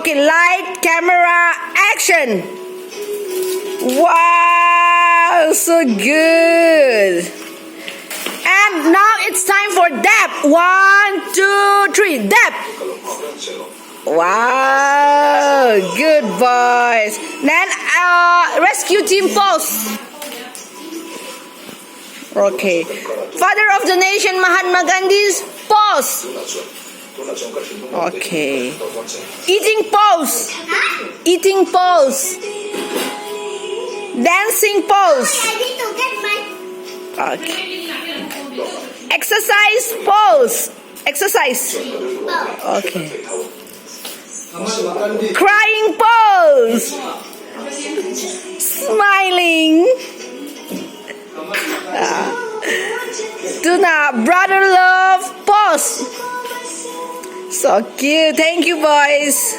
Okay, light, camera, action. Wow, so good. And now it's time for dab. 1, 2, 3, dab. Wow, good boys. Then rescue team pose. Okay. Father of the nation Mahatma Gandhi's pose. Okay. Eating pose. Eating pose. Dancing pose. Okay. Exercise pose. Exercise. Okay. Crying pose. Smiling. Tuna brother love pose. So cute. Thank you, boys.